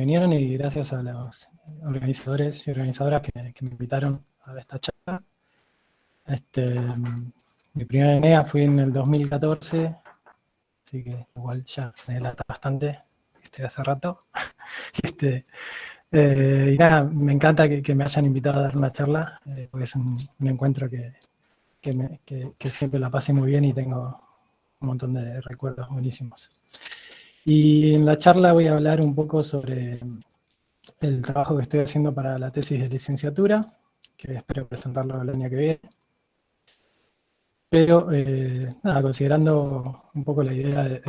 vinieron y gracias a los organizadores y organizadoras que me invitaron a esta charla. Mi primera ENEA fue en el 2014, así que igual ya me delata bastante, estoy hace rato. Y nada, me encanta que me hayan invitado a dar una charla, porque es un encuentro que siempre la pasé muy bien y tengo un montón de recuerdos buenísimos. Y en la charla voy a hablar un poco sobre el trabajo que estoy haciendo para la tesis de licenciatura, que espero presentarlo el año que viene. Pero, nada, considerando un poco la idea de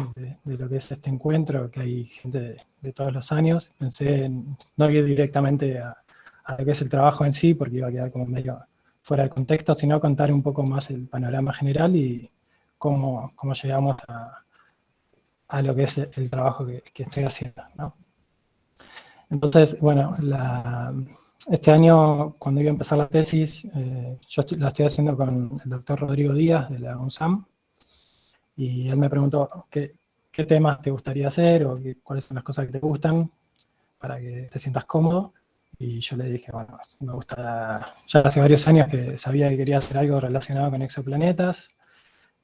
lo que es este encuentro, que hay gente de todos los años, pensé en no ir directamente a lo que es el trabajo en sí, porque iba a quedar como medio fuera de contexto, sino contar un poco más el panorama general y cómo llegamos a lo que es el trabajo que estoy haciendo, ¿no? Entonces, bueno, este año, cuando iba a empezar la tesis, yo la estoy haciendo con el doctor Rodrigo Díaz de la UNSAM, y él me preguntó qué temas te gustaría hacer o cuáles son las cosas que te gustan para que te sientas cómodo. Y yo le dije, bueno, me gusta, ya hace varios años que sabía que quería hacer algo relacionado con exoplanetas,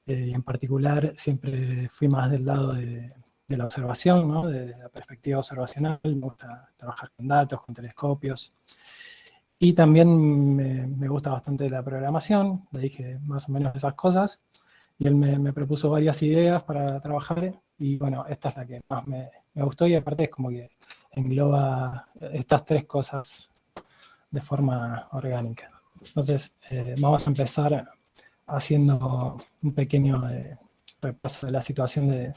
y en particular siempre fui más del lado de la observación, ¿no? De la perspectiva observacional. Me gusta trabajar con datos, con telescopios. Y también me gusta bastante la programación, le dije más o menos esas cosas. Y él me propuso varias ideas para trabajar, y bueno, esta es la que más me gustó, y aparte es como que engloba estas tres cosas de forma orgánica. Entonces, vamos a empezar haciendo un pequeño repaso de la situación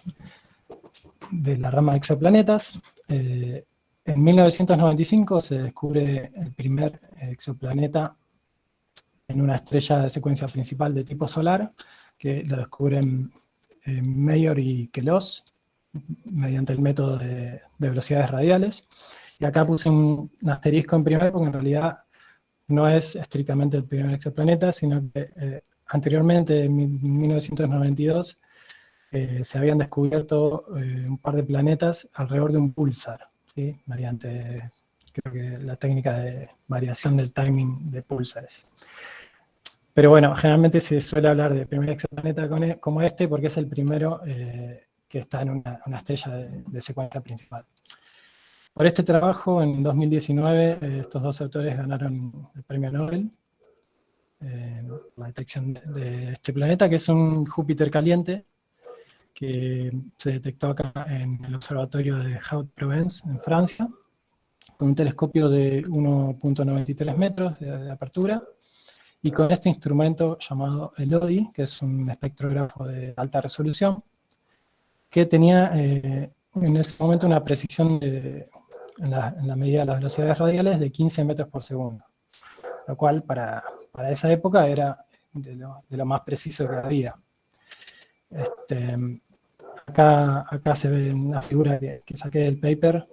de la rama de exoplanetas. En 1995 se descubre el primer exoplaneta en una estrella de secuencia principal de tipo solar, que lo descubren Mayor y Queloz mediante el método de velocidades radiales. Y acá puse un asterisco en primer porque en realidad no es estrictamente el primer exoplaneta, sino que anteriormente, en 1992, se habían descubierto un par de planetas alrededor de un púlsar, ¿sí? Mediante, creo que la técnica de variación del timing de púlsares. Pero bueno, generalmente se suele hablar de primer exoplaneta como este porque es el primero que está en una estrella de secuencia principal. Por este trabajo, en 2019, estos dos autores ganaron el premio Nobel, la detección de este planeta, que es un Júpiter caliente, que se detectó acá en el observatorio de Haute-Provence, en Francia, con un telescopio de 1,93 metros de apertura, y con este instrumento llamado el ODI, que es un espectrógrafo de alta resolución, que tenía en ese momento una precisión en la medida de las velocidades radiales de 15 metros por segundo, lo cual para esa época era de lo más preciso que había. Acá se ve una figura que saqué del paper,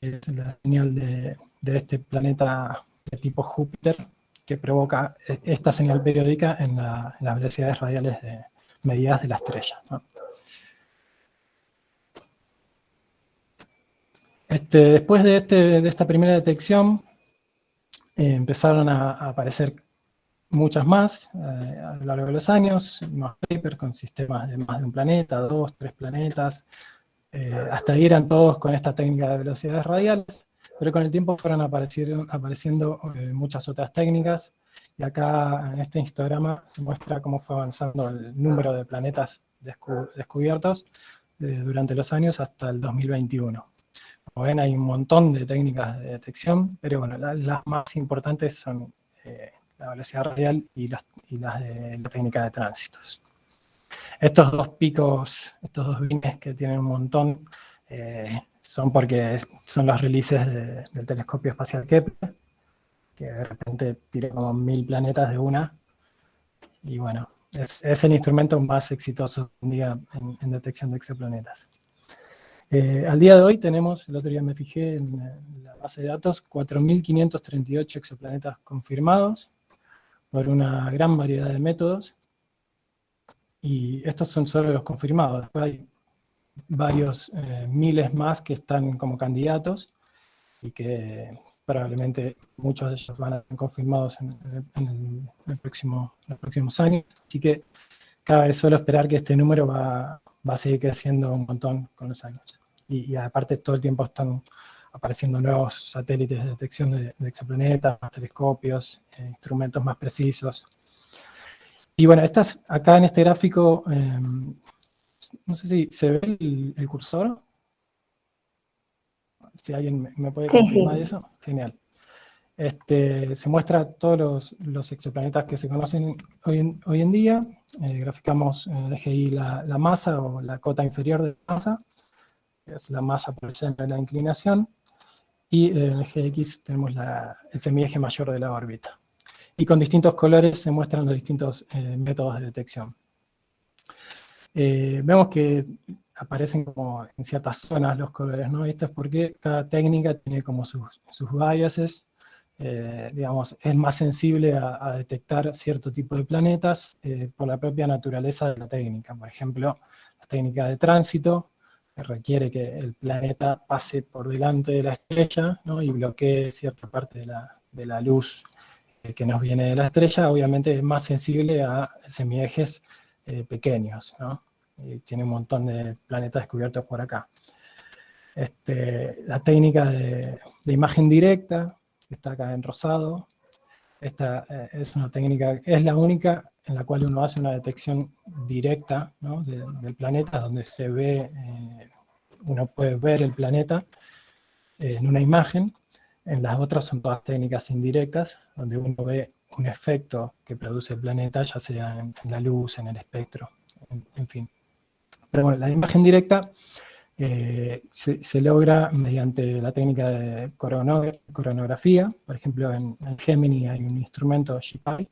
que es la señal de este planeta de tipo Júpiter, que provoca esta señal periódica en las velocidades radiales medidas de la estrella, ¿no? Después de esta primera detección, empezaron a aparecer muchas más a lo largo de los años, más papers con sistemas de más de un planeta, 2, 3 planetas, hasta ahí eran todos con esta técnica de velocidades radiales, pero con el tiempo fueron apareciendo muchas otras técnicas, y acá en este histograma se muestra cómo fue avanzando el número de planetas descubiertos durante los años hasta el 2021. Como ven, hay un montón de técnicas de detección, pero bueno, las más importantes son la velocidad radial y las de la técnica de tránsitos. Estos dos picos, estos dos bines que tienen un montón, son porque son los releases del telescopio espacial Kepler, que de repente tira como 1000 planetas de una, y bueno, es el instrumento más exitoso en detección de exoplanetas. Al día de hoy tenemos, el otro día me fijé en la base de datos, 4.538 exoplanetas confirmados por una gran variedad de métodos, y estos son solo los confirmados. Después hay varios miles más que están como candidatos, y que probablemente muchos de ellos van a ser confirmados en los próximos años. Así que cabe solo esperar que este número va a seguir creciendo un montón con los años. Y aparte todo el tiempo están apareciendo nuevos satélites de detección de exoplanetas, telescopios, instrumentos más precisos. Y bueno, acá en este gráfico, no sé si se ve el cursor. Si alguien me puede confirmar eso, genial. Se muestra todos los exoplanetas que se conocen hoy en día. Graficamos en el eje Y la masa o la cota inferior de la masa, que es la masa por el centro de la inclinación, y en el eje X tenemos el semieje mayor de la órbita. Y con distintos colores se muestran los distintos métodos de detección. Vemos que aparecen como en ciertas zonas los colores, ¿no? Esto es porque cada técnica tiene como sus biases. Digamos, es más sensible a detectar cierto tipo de planetas por la propia naturaleza de la técnica. Por ejemplo, la técnica de tránsito, que requiere que el planeta pase por delante de la estrella, ¿no? Y bloquee cierta parte de la luz que nos viene de la estrella. Obviamente es más sensible a semiejes pequeños, ¿no? Y tiene un montón de planetas descubiertos por acá. La técnica de imagen directa, que está acá en rosado, esta es una técnica, es la única en la cual uno hace una detección directa, ¿no? del planeta, donde se ve, uno puede ver el planeta en una imagen. En las otras son todas técnicas indirectas, donde uno ve un efecto que produce el planeta, ya sea en la luz, en el espectro, en fin. Pero bueno, la imagen directa se logra mediante la técnica de coronografía. Por ejemplo, en Gemini hay un instrumento GPI,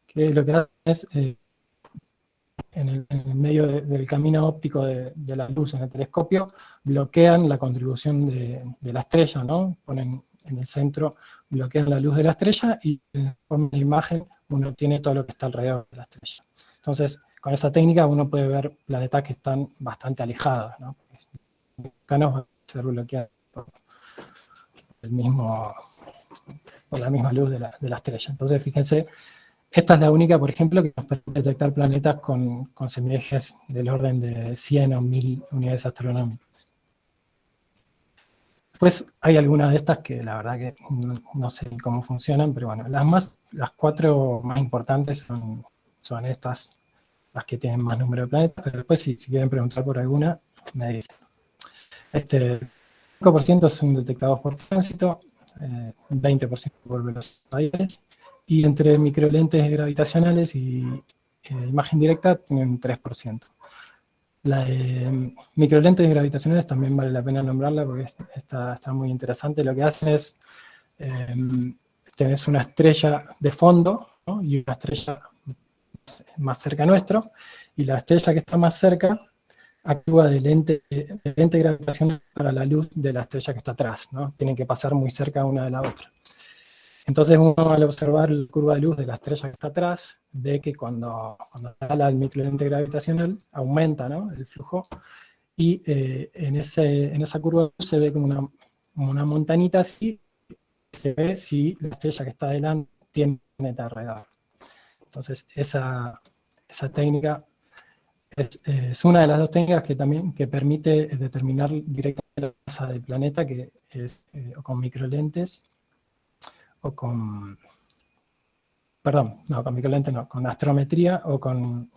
que lo que hace es, en el medio del camino óptico de la luz en el telescopio, bloquean la contribución de la estrella, ¿no? Ponen en el centro, bloquean la luz de la estrella y en forma de imagen uno tiene todo lo que está alrededor de la estrella. Entonces, con esa técnica uno puede ver planetas que están bastante alejados, ¿no? Acá no va a ser bloqueado por la misma luz de la estrella. Entonces, fíjense, esta es la única, por ejemplo, que nos permite detectar planetas con semiejes del orden de 100 o 1000 unidades astronómicas. Después hay algunas de estas que la verdad que no sé cómo funcionan, pero bueno, las 4 más importantes son estas, las que tienen más número de planetas, pero después si quieren preguntar por alguna, me dicen. 5% son detectados por tránsito, 20% por velocidades radiales, y entre microlentes gravitacionales y imagen directa tienen un 3%. La microlentes gravitacionales también vale la pena nombrarla porque está muy interesante. Lo que hacen es, tenés una estrella de fondo, ¿no? Y una estrella más cerca nuestro, y la estrella que está más cerca actúa de lente gravitacional para la luz de la estrella que está atrás, ¿no? Tienen que pasar muy cerca una de la otra. Entonces uno al observar la curva de luz de la estrella que está atrás, ve que cuando sale el microlente gravitacional aumenta, ¿no? El flujo, y en esa curva de luz se ve como una montañita así, se ve si la estrella que está adelante tiene un planeta alrededor. Entonces esa técnica es una de las 2 técnicas que permite determinar directamente la masa del planeta, que es o con microlentes o con... Perdón, no, con microlentes no, con astrometría o con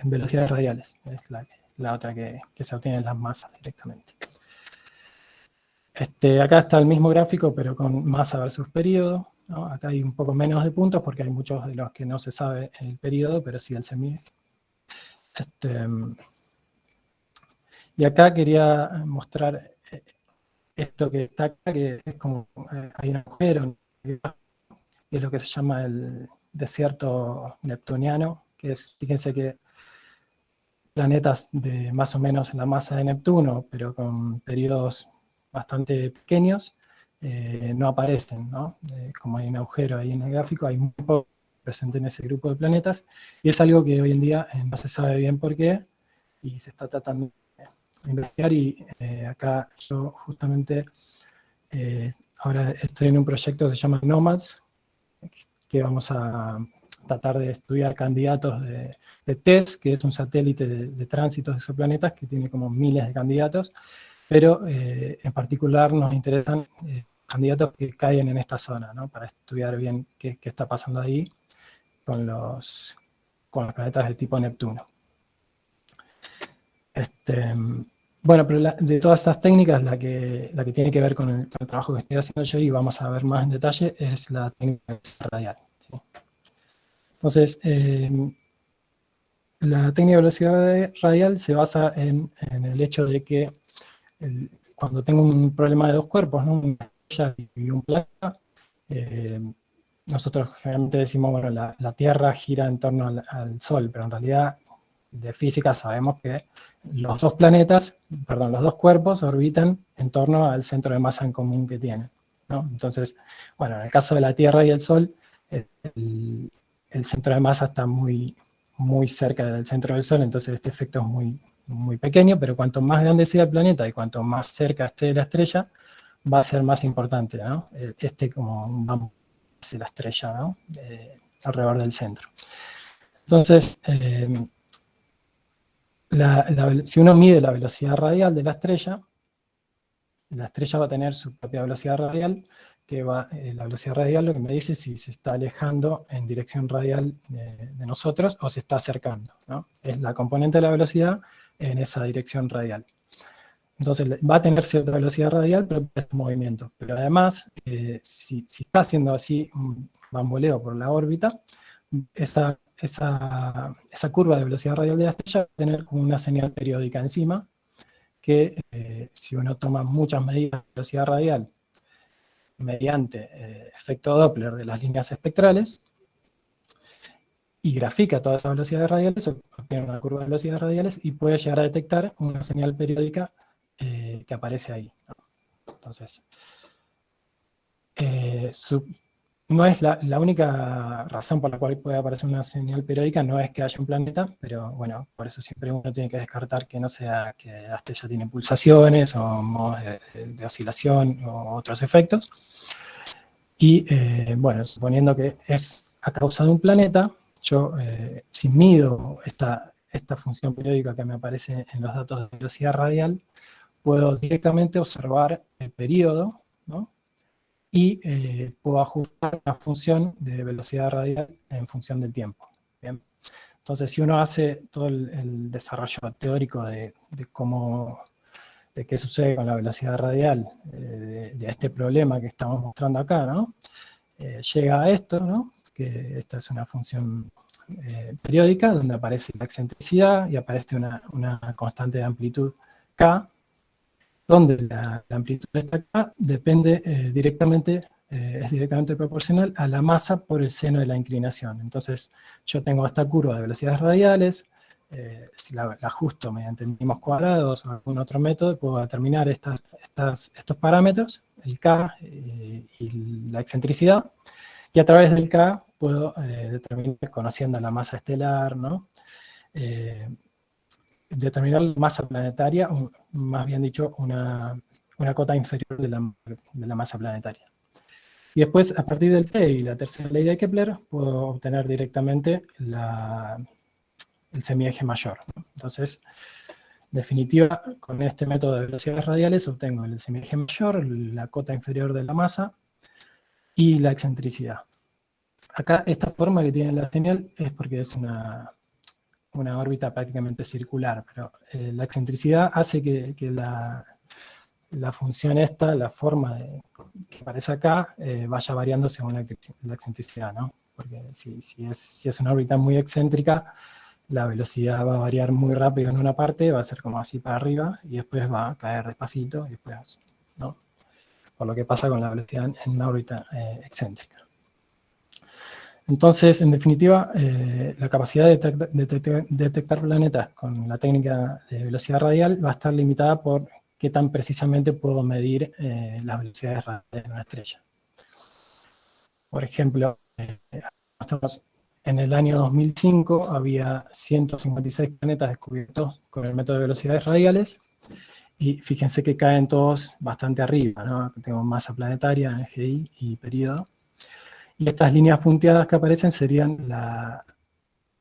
velocidades radiales. Es la otra que se obtienen las masas directamente. Acá está el mismo gráfico, pero con masa versus periodo, ¿no? Acá hay un poco menos de puntos porque hay muchos de los que no se sabe el periodo, pero sí el semieje. Y acá quería mostrar esto que está acá, que es como hay un agujero, que es lo que se llama el desierto neptuniano, que es, fíjense que planetas de más o menos la masa de Neptuno, pero con periodos bastante pequeños, no aparecen, ¿no? Como hay un agujero ahí en el gráfico, hay muy poco presente en ese grupo de planetas, y es algo que hoy en día no se sabe bien por qué, y se está tratando de investigar, y acá yo justamente Ahora estoy en un proyecto que se llama Nomads, que vamos a tratar de estudiar candidatos de TESS, que es un satélite de tránsitos de exoplanetas que tiene como miles de candidatos, pero en particular nos interesan candidatos que caigan en esta zona, ¿no? Para estudiar bien qué está pasando ahí con los planetas de tipo Neptuno. Bueno, pero de todas esas técnicas, la que tiene que ver con el trabajo que estoy haciendo yo, y vamos a ver más en detalle, es la técnica de velocidad radial, ¿sí? Entonces, la técnica de velocidad radial se basa en el hecho de que cuando tengo un problema de dos cuerpos, ¿no? Una estrella y un planeta, nosotros generalmente decimos, bueno, la Tierra gira en torno al Sol, pero en realidad de física sabemos que los dos planetas, perdón, los dos cuerpos orbitan en torno al centro de masa en común que tienen, ¿no? Entonces, bueno, en el caso de la Tierra y el Sol, el centro de masa está muy, muy cerca del centro del Sol, entonces este efecto es muy, muy pequeño, pero cuanto más grande sea el planeta y cuanto más cerca esté de la estrella, va a ser más importante, ¿no? Como vamos hacia la estrella, ¿no? Alrededor del centro. Entonces, si uno mide la velocidad radial de la estrella va a tener su propia velocidad radial, que la velocidad radial lo que me dice es si se está alejando en dirección radial de nosotros o se está acercando, ¿no? Es la componente de la velocidad en esa dirección radial. Entonces va a tener cierta velocidad radial, pero es movimiento. Pero además, si está haciendo así un bamboleo por la órbita, esa curva de velocidad radial de la estrella va a tener como una señal periódica encima, que si uno toma muchas medidas de velocidad radial mediante efecto Doppler de las líneas espectrales y grafica todas esas velocidades radiales, obtiene una curva de velocidades radiales y puede llegar a detectar una señal periódica que aparece ahí, ¿no? Entonces, no es la única razón por la cual puede aparecer una señal periódica, no es que haya un planeta, pero bueno, por eso siempre uno tiene que descartar que no sea que la estrella tiene pulsaciones o modos de oscilación o otros efectos. Y bueno, suponiendo que es a causa de un planeta, yo si mido esta función periódica que me aparece en los datos de velocidad radial, puedo directamente observar el periodo, ¿no? Y puedo ajustar la función de velocidad radial en función del tiempo. ¿Bien? Entonces, si uno hace todo el desarrollo teórico de qué sucede con la velocidad radial de este problema que estamos mostrando acá, ¿no? Llega a esto, ¿no? Que esta es una función periódica donde aparece la excentricidad y aparece una constante de amplitud K, donde la amplitud de esta K depende es directamente proporcional a la masa por el seno de la inclinación. Entonces, yo tengo esta curva de velocidades radiales, si la ajusto mediante mínimos cuadrados o algún otro método, puedo determinar estos parámetros, el K y la excentricidad, y a través del K puedo determinar, conociendo la masa estelar, ¿no? Determinar la masa planetaria, más bien dicho, una cota inferior de la masa planetaria. Y después, a partir del P y la tercera ley de Kepler, puedo obtener directamente el semieje mayor, ¿no? Entonces, en definitiva, con este método de velocidades radiales obtengo el semieje mayor, la cota inferior de la masa y la excentricidad. Acá, esta forma que tiene la señal es porque es una órbita prácticamente circular, pero la excentricidad hace que la función esta, la forma que aparece acá, vaya variando según la excentricidad, ¿no? Porque si es una órbita muy excéntrica, la velocidad va a variar muy rápido en una parte, va a ser como así para arriba, y después va a caer despacito, y después, ¿no? Por lo que pasa con la velocidad en una órbita excéntrica. Entonces, en definitiva, la capacidad de detectar planetas con la técnica de velocidad radial va a estar limitada por qué tan precisamente puedo medir las velocidades radiales de una estrella. Por ejemplo, en el año 2005 había 156 planetas descubiertos con el método de velocidades radiales, y fíjense que caen todos bastante arriba, ¿no? Tengo masa planetaria, NGI y periodo. Y estas líneas punteadas que aparecen serían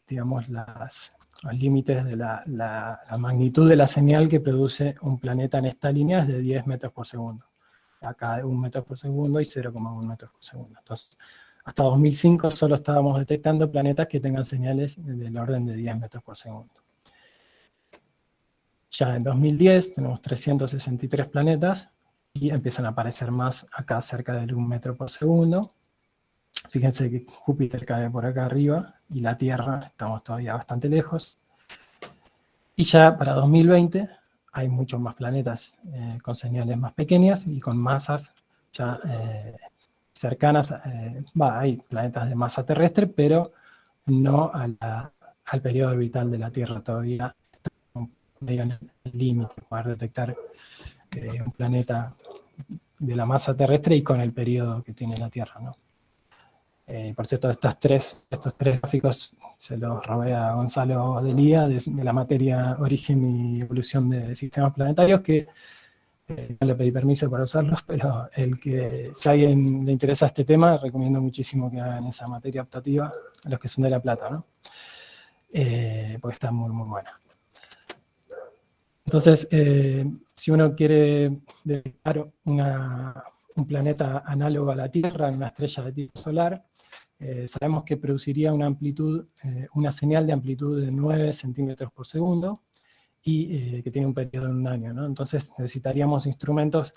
digamos, los límites de la magnitud de la señal que produce un planeta en esta línea es de 10 metros por segundo. Acá 1 metro por segundo y 0,1 metros por segundo. Entonces, hasta 2005 solo estábamos detectando planetas que tengan señales del orden de 10 metros por segundo. Ya en 2010 tenemos 363 planetas y empiezan a aparecer más acá cerca del 1 metro por segundo. Fíjense que Júpiter cae por acá arriba y la Tierra estamos todavía bastante lejos. Y ya para 2020 hay muchos más planetas con señales más pequeñas y con masas ya cercanas. Hay planetas de masa terrestre, pero no al periodo orbital de la Tierra. Todavía estamos medio en el límite de poder detectar un planeta de la masa terrestre y con el periodo que tiene la Tierra, ¿no? Por cierto, estos tres gráficos se los robé a Gonzalo Delía de la materia Origen y Evolución de Sistemas Planetarios, que no le pedí permiso para usarlos, pero si a alguien le interesa este tema, recomiendo muchísimo que hagan esa materia optativa a los que son de La Plata, ¿no? Porque está muy, muy buena. Entonces, si uno quiere detectar un planeta análogo a la Tierra en una estrella de tipo solar, sabemos que produciría una señal de amplitud de 9 centímetros por segundo y que tiene un periodo de 1 año, ¿no? Entonces necesitaríamos instrumentos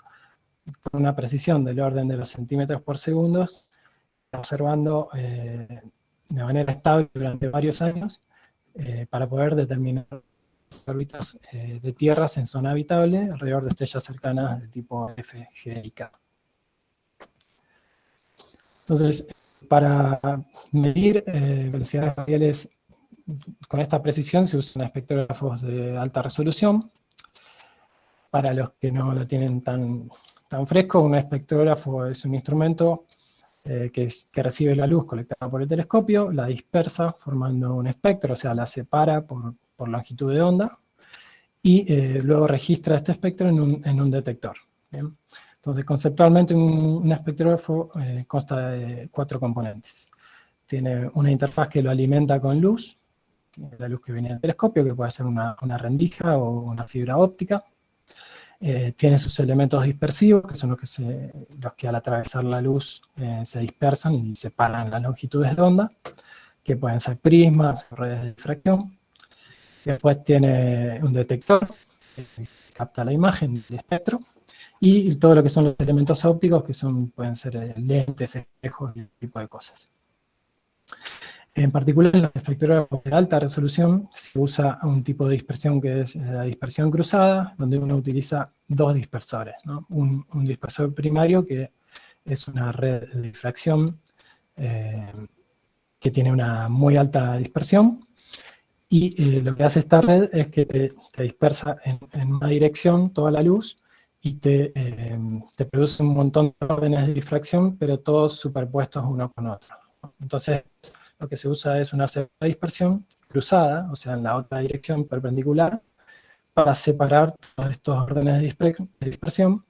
con una precisión del orden de los centímetros por segundo, observando de manera estable durante varios años para poder determinar órbitas de tierras en zona habitable alrededor de estrellas cercanas de tipo F, G y K. Entonces, para medir velocidades radiales con esta precisión se usan espectrógrafos de alta resolución. Para los que no lo tienen tan fresco, un espectrógrafo es un instrumento que recibe la luz colectada por el telescopio, la dispersa formando un espectro, o sea, la separa por longitud de onda, y luego registra este espectro en un detector. ¿Bien? Entonces, conceptualmente, un espectrógrafo consta de 4 componentes. Tiene una interfaz que lo alimenta con luz, la luz que viene del telescopio, que puede ser una rendija o una fibra óptica. Tiene sus elementos dispersivos, que son los que al atravesar la luz se dispersan y separan las longitudes de onda, que pueden ser prismas o redes de difracción. Después tiene un detector que capta la imagen del espectro, y todo lo que son los elementos ópticos, que pueden ser lentes, espejos y ese tipo de cosas. En particular, en los espectrógrafos de alta resolución se usa un tipo de dispersión que es la dispersión cruzada, donde uno utiliza 2 dispersores, ¿no? Un dispersor primario, que es una red de difracción que tiene una muy alta dispersión, y lo que hace esta red es que te dispersa en una dirección toda la luz y te produce un montón de órdenes de difracción, pero todos superpuestos uno con otro. Entonces, lo que se usa es una segunda dispersión cruzada, o sea, en la otra dirección perpendicular, para separar todos estos órdenes de dispersión,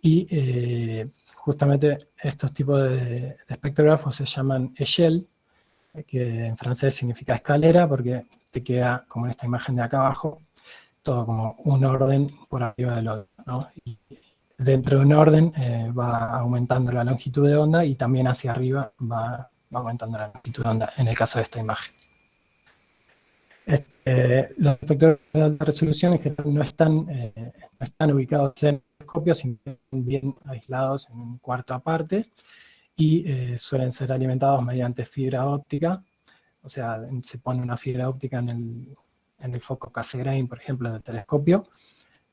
y justamente estos tipos de espectrógrafos se llaman échelle, que en francés significa escalera, porque te queda, como en esta imagen de acá abajo, todo como un orden por arriba del otro, ¿no? Y dentro de un orden va aumentando la longitud de onda, y también hacia arriba va aumentando la longitud de onda, en el caso de esta imagen. Los espectros de alta resolución en general no están ubicados en el telescopio, sino bien aislados en un cuarto aparte, y suelen ser alimentados mediante fibra óptica. O sea, se pone una fibra óptica en el foco Cassegrain, por ejemplo, del telescopio,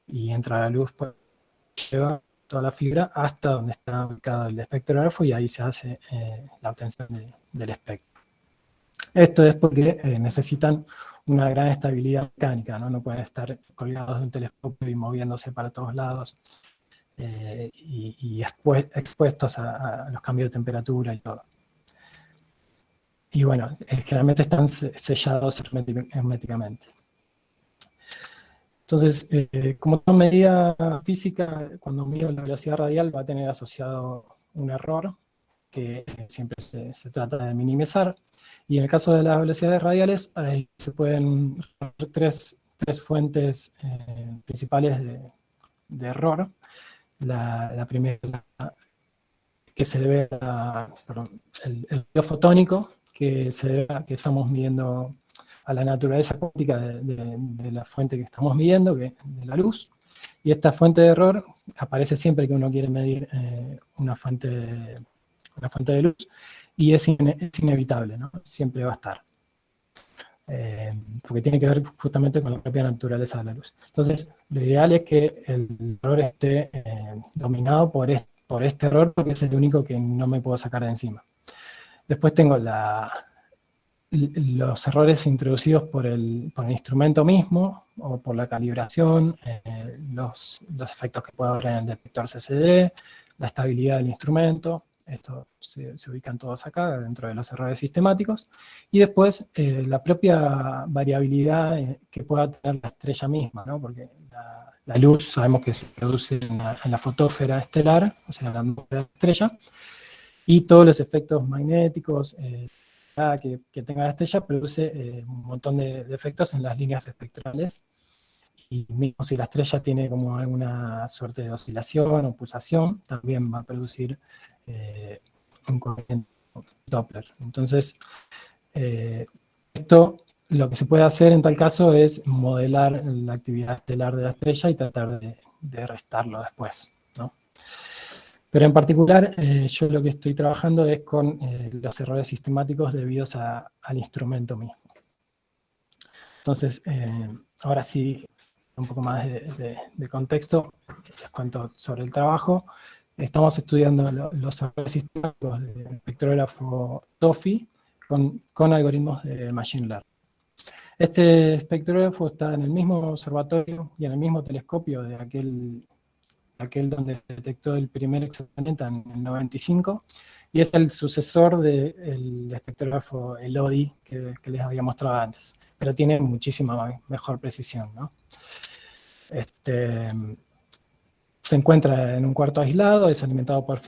y entra la luz, pues, lleva toda la fibra hasta donde está ubicado el espectrógrafo, y ahí se hace la obtención del espectro. Esto es porque necesitan una gran estabilidad mecánica, ¿no? No pueden estar colgados de un telescopio y moviéndose para todos lados, y expuestos a los cambios de temperatura y todo. Y bueno, generalmente están sellados herméticamente. Entonces, como toda medida física, cuando mido la velocidad radial va a tener asociado un error que siempre se trata de minimizar. Y en el caso de las velocidades radiales, ahí se pueden ver tres fuentes principales de error. La primera que se debe a, perdón, el ruido fotónico, que se debe a que estamos midiendo a la naturaleza cuántica de la fuente que estamos midiendo, que de la luz. Y esta fuente de error aparece siempre que uno quiere medir una fuente de luz, y es inevitable, ¿no? Siempre va a estar. Porque tiene que ver justamente con la propia naturaleza de la luz. Entonces, lo ideal es que el error esté dominado por este error, porque es el único que no me puedo sacar de encima. Después tengo los errores introducidos por el instrumento mismo, o por la calibración, los efectos que puede haber en el detector CCD, la estabilidad del instrumento. Esto se ubican todos acá, dentro de los errores sistemáticos. Y después la propia variabilidad que pueda tener la estrella misma, ¿no? Porque la luz sabemos que se produce en la fotósfera estelar, o sea, en la atmósfera de la estrella, y todos los efectos magnéticos que tenga la estrella produce un montón de efectos en las líneas espectrales. Y mismo si la estrella tiene como alguna suerte de oscilación o pulsación, también va a producir un corriente Doppler. Entonces, esto lo que se puede hacer en tal caso es modelar la actividad estelar de la estrella y tratar de restarlo después, ¿no? Pero en particular, yo lo que estoy trabajando es con los errores sistemáticos debidos al instrumento mismo. Entonces, ahora sí, un poco más de contexto, les cuento sobre el trabajo. Estamos estudiando los errores sistemáticos del espectrógrafo TOFI con algoritmos de Machine Learning. Este espectrógrafo está en el mismo observatorio y en el mismo telescopio de aquel donde se detectó el primer exoplaneta en el 95, y es el sucesor del espectrógrafo ELODI que les había mostrado antes, pero tiene muchísima mejor precisión, ¿no? Se encuentra en un cuarto aislado, es alimentado por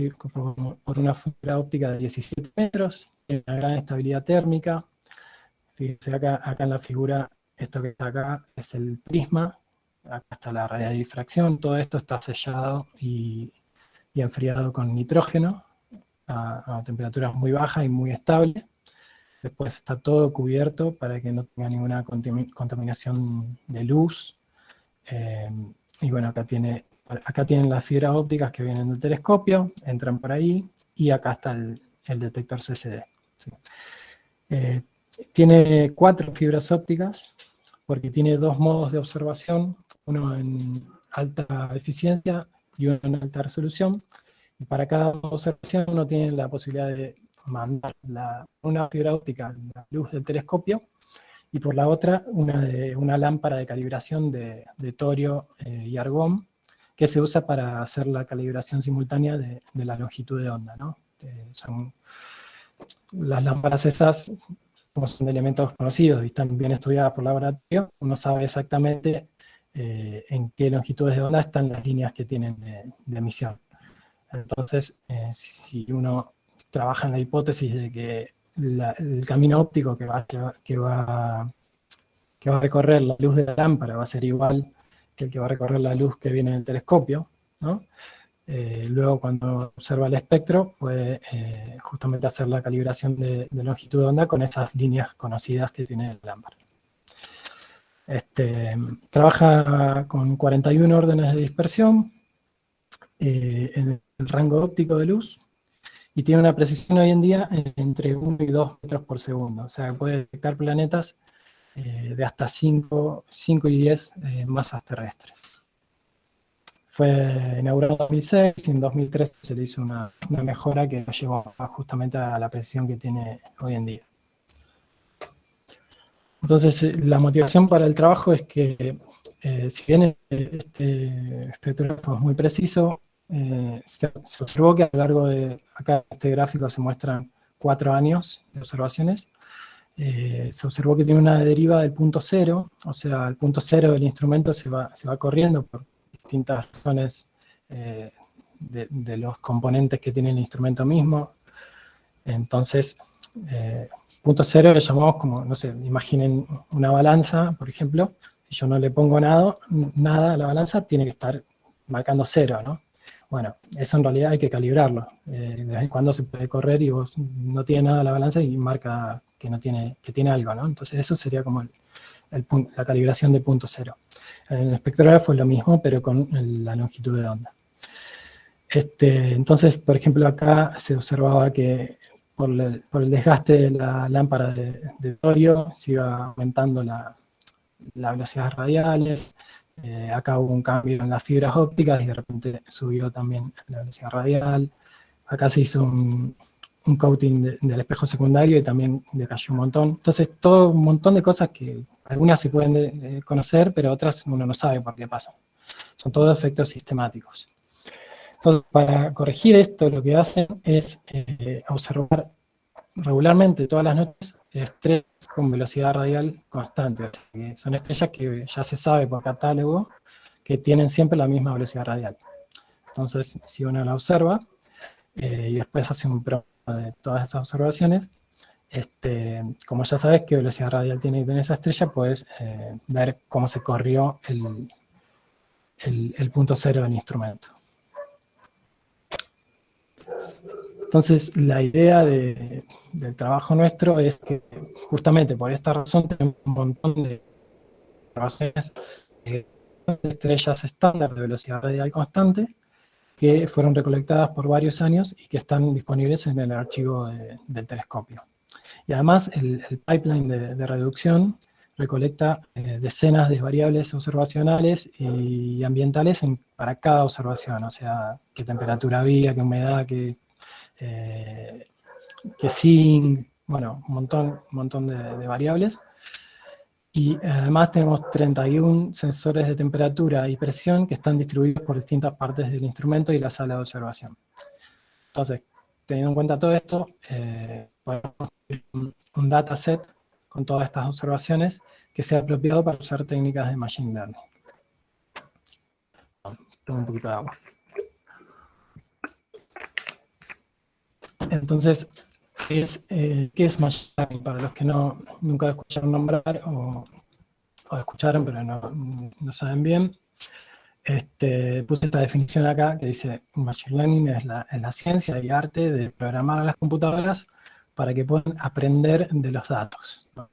una fibra óptica de 17 metros, tiene una gran estabilidad térmica. Fíjense acá en la figura, esto que está acá es el prisma, acá está la radiodifracción, todo esto está sellado y enfriado con nitrógeno a temperaturas muy bajas y muy estables. Después está todo cubierto para que no tenga ninguna contaminación de luz. Y bueno, acá tienen las fibras ópticas que vienen del telescopio, entran por ahí, y acá está el detector CCD. ¿Sí? Tiene 4 fibras ópticas, porque tiene 2 modos de observación, uno en alta eficiencia y uno en alta resolución. Y para cada observación uno tiene la posibilidad de mandar una fibra óptica, la luz del telescopio, y por la otra una lámpara de calibración de torio y argón, que se usa para hacer la calibración simultánea de la longitud de onda, ¿no? Son las lámparas esas, como son de elementos conocidos y están bien estudiadas por laboratorio, uno sabe exactamente en qué longitudes de onda están las líneas que tienen de emisión. Entonces, si uno trabaja en la hipótesis de que el camino óptico que va a recorrer la luz de la lámpara va a ser igual que el que va a recorrer la luz que viene del telescopio, ¿no? Luego, cuando observa el espectro, puede justamente hacer la calibración de longitud de onda con esas líneas conocidas que tiene la lámpara. Trabaja con 41 órdenes de dispersión en el rango óptico de luz, y tiene una precisión hoy en día entre 1 y 2 metros por segundo. O sea, puede detectar planetas de hasta 5 y 10 masas terrestres. Fue inaugurado en 2006 y en 2013 se le hizo una mejora que lo llevó justamente a la precisión que tiene hoy en día. Entonces, la motivación para el trabajo es que, si bien este espectrógrafo es muy preciso, se observó que a lo largo de, acá en este gráfico se muestran 4 años de observaciones, se observó que tiene una deriva del punto cero, o sea, el punto cero del instrumento se va corriendo por distintas razones de los componentes que tiene el instrumento mismo. Entonces, punto cero le llamamos como, no sé, imaginen una balanza, por ejemplo. Si yo no le pongo nada a la balanza, tiene que estar marcando cero, ¿no? Bueno, eso en realidad hay que calibrarlo. De vez en cuando se puede correr y vos no tiene nada a la balanza y marca que no tiene, que tiene algo, ¿no? Entonces eso sería como la calibración de punto cero. En el espectrógrafo es lo mismo, pero con la longitud de onda. Entonces, por ejemplo, acá se observaba que por el desgaste de la lámpara de torio se iba aumentando las velocidades radiales. Acá hubo un cambio en las fibras ópticas y de repente subió también la velocidad radial. Acá se hizo un coating del espejo secundario y también decayó un montón. Entonces, todo un montón de cosas que algunas se pueden conocer, pero otras uno no sabe por qué pasan. Son todos efectos sistemáticos. Entonces, para corregir esto, lo que hacen es observar regularmente todas las noches estrellas con velocidad radial constante. O sea, que son estrellas que ya se sabe por catálogo que tienen siempre la misma velocidad radial. Entonces, si uno la observa y después hace un promedio de todas esas observaciones, como ya sabes qué velocidad radial tiene que tener esa estrella, puedes ver cómo se corrió el punto cero del instrumento. Entonces, la idea del trabajo nuestro es que justamente por esta razón tenemos un montón de observaciones de estrellas estándar de velocidad radial constante que fueron recolectadas por varios años y que están disponibles en el archivo del telescopio. Y además, el pipeline de reducción recolecta decenas de variables observacionales y ambientales para cada observación, o sea, qué temperatura había, qué humedad, qué zinc, bueno, un montón de variables. Y además tenemos 31 sensores de temperatura y presión que están distribuidos por distintas partes del instrumento y la sala de observación. Entonces, teniendo en cuenta todo esto, podemos construir un dataset con todas estas observaciones que sea apropiado para usar técnicas de Machine Learning. Tomo un poquito de agua. Entonces, ¿qué es Machine Learning? Para los que nunca escucharon nombrar o escucharon pero no saben bien, puse esta definición acá que dice: Machine Learning es la ciencia y arte de programar a las computadoras para que puedan aprender de los datos, ¿no?